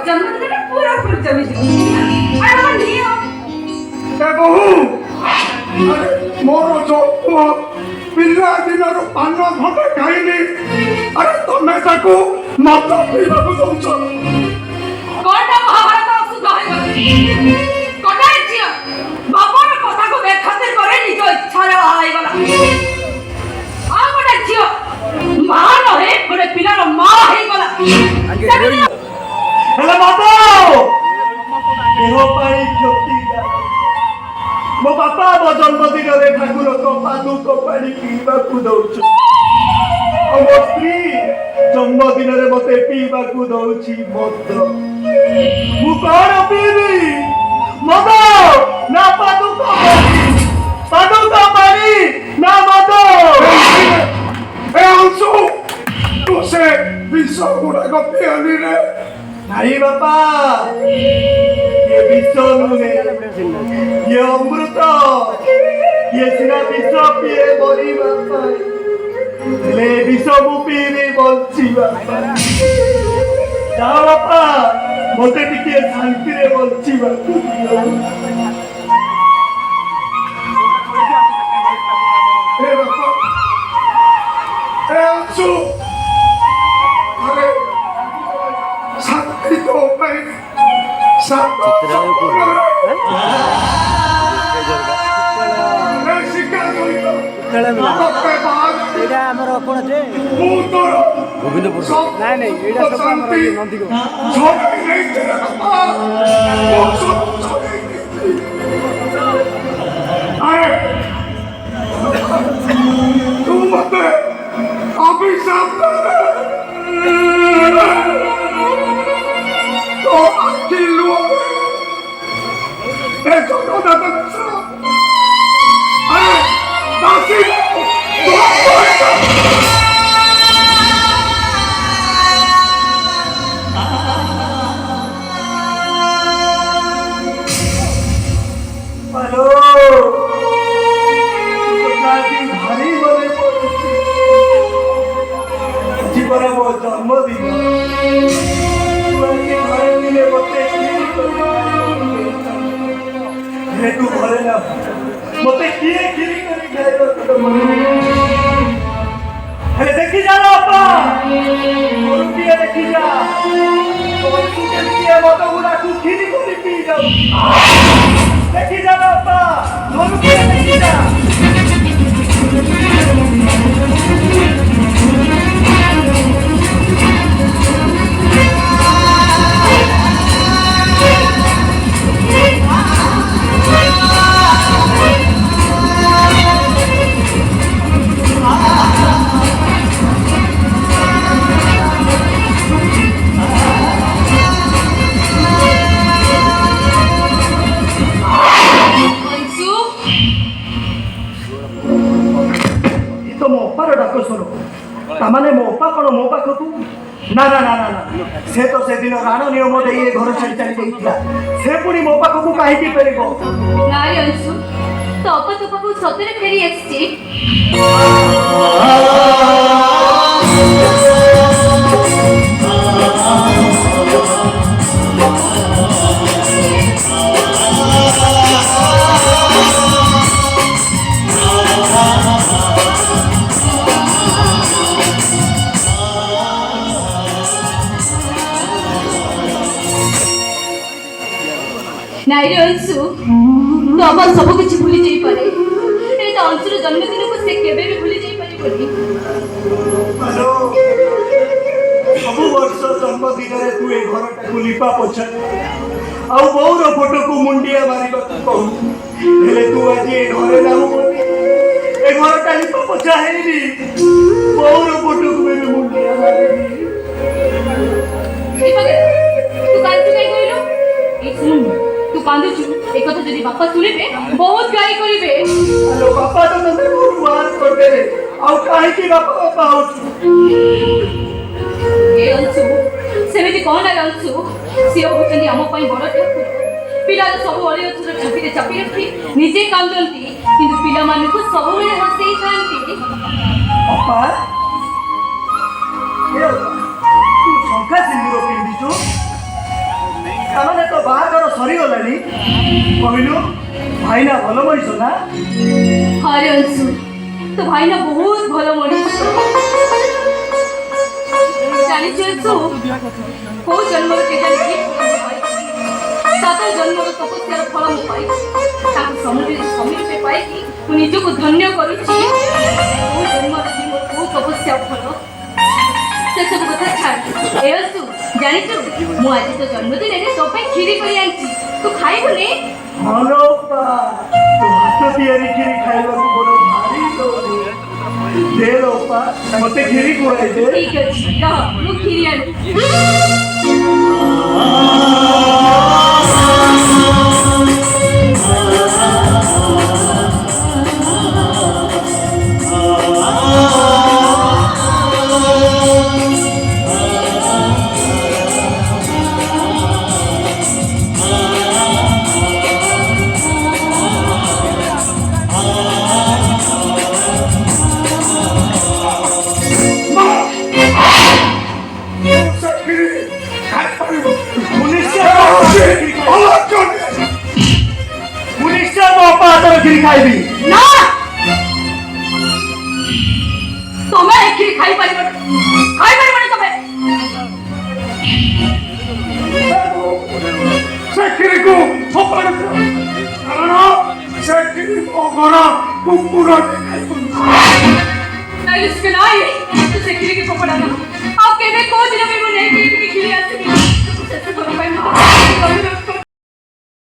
जन्म पूरा फुल जमी अरे नियो ए बहु अरे मोर जो पिल्ला दिनर पान भटे खाइनी अरे तमे ताको माता पीबाकू दउछ कोनटा महाभारत असुध होई कोटाय जिया बापर कथा को बेखातिर करे निज इच्छा रे हाई गला आ गोटे जियो मा नहे गोटे पिलार मा हेई गला हेलो बाबा देह पाई ज्योति मो बापा मो जन्मदिन रे ठाकुर को पादु को पानी पीबाकू दउछ मो स्त्री जन्मदिन रे मते पीबाकू दउछि मद मु कोन पीबी मद ना पादु को पानी ना मद ए अंशु तू से विष गुड़ा को पियाली रे नहीं बापा ये विष नुहे ये अमृत ये सिना विष पिए मरी बापा ले विष मु पीबी बंची बापा जाओ बापा मते टिके शांति रे बंची बापा ए बापा ए अंशु अरे शांति तो पाई तू मते अभिशाप तो अखिल ए छोटो दादा अरे दासी हेलो भारी बने पड़े जीवन मो जन्मदिन घरे दिले मते हे तू घरे ना मते किए गिरी करी खाइबो तो मन हे देखि जा बापा मोर किए देखि जा तो तू के किए मत उड़ा तू खिरी करी पी जाऊ देखि जा बापा मोर किए देखि जा तामाने मो अपा कौन मो पाखक ना ना ना ना ना से तो से दिन राण नियम दे ये घर छाड़ी चली जाइथिला से पुनी मो पाखक काहे परिबो नारी अंशु तो अपा तो पाखक सतरे फेरी आछि नारी अंशु तो अपन सब कुछ भूली जाई पारे ए तो अंशुर जन्मदिन को से केबे भी भूली जाई पारी बोली हेलो सब वर्ष जन्मदिन रे तू ए घरटा को लिपा पोछा आ बौर फोटो को मुंडिया मारी कहू हेले तू आज ए घरे नाहु बोली ए घरटा लिपा पोछा हेली बौर फोटो को मेरे मुंडिया मारी तू कांतु काय कइलो ए सुन तू कांदु छु एक कथा जदी बापा सुनिबे बहुत गाई करिवे हेलो बापा तो तने बहुत बात करबे रे आ काहे की बापा होछु ए अंशु सेमिति कोन आ अंशु सियो होचंदी हम पई बड़ ठाकुर पिला सब ओली अछुर छापी चापी रखी निजे कांदंती किंतु पिला मान को सब बेले हसई थांती बापा ए तू संखा सिंदूर पिंदी छु ସରିଗଲାଣି କହିଲୁ ଭାଇନା ଭଲ ମଣିଷ ନା? ଆରେ ଅଂଶୁ তো ভাইনা বহুত ভালো মনিষ জানিছ অংশু କୋଉ ଜନ୍ମରେ କେଜାଣି କି ସାତ ଜନ୍ମର ତପସ୍ୟାର ଫଳ ମୁଁ ପାଇଛି ତାକୁ ସମୀପେ ପାଇକି ମୁଁ ନିଜକୁ ଧନ୍ୟ କରୁଛି କୋଉ ଜନ୍ମର କି ମୋର କୋଉ ତପସ୍ୟା ଫଳ ସେସବୁ କଥା ଛାଡ଼ ଏ ଅଂଶୁ ଜାଣିଛୁ ମୁଁ ଆଜି ତୋ ଜନ୍ମଦିନରେ ତୋ ପାଇଁ କ୍ଷୀରି କରି ଆଣିଛି ତୁ ଖାଇବୁନି ହଲୋ ପା ତୋ ହାତ ତିଆରି କ୍ଷୀରି ଖାଇବାକୁ ବଡ଼ ଭାରି ଦଉନି ଦେ ଲୋପା ମତେ କ୍ଷୀରି ଖୁଆଇ ଦେ ଠିକ ଅଛି ରହ ମୁଁ କ୍ଷୀରି ଆଣୁଛି କ୍ଷୀରି ଖାଇବି ନା ତମେ ଏ କ୍ଷୀରି ଖାଇପାରିବନି ତମେ ସେ କ୍ଷୀରିକୁ ଫୋପାଡ଼ି ଦିଅ କାରଣ ସେ କ୍ଷୀରି ମୋ ଘର କୁକୁର ନାଇଁ ତୁ ସେ କ୍ଷୀରିକି ଫୋପଡ଼ା ନା ଆଉ କେବେ କୋଉ ଦିନ ବି ମୁଁ ନେଇକି କ୍ଷୀରି ଆସିବି ଶେଷ ଥର ପାଇଁ ମୁଁ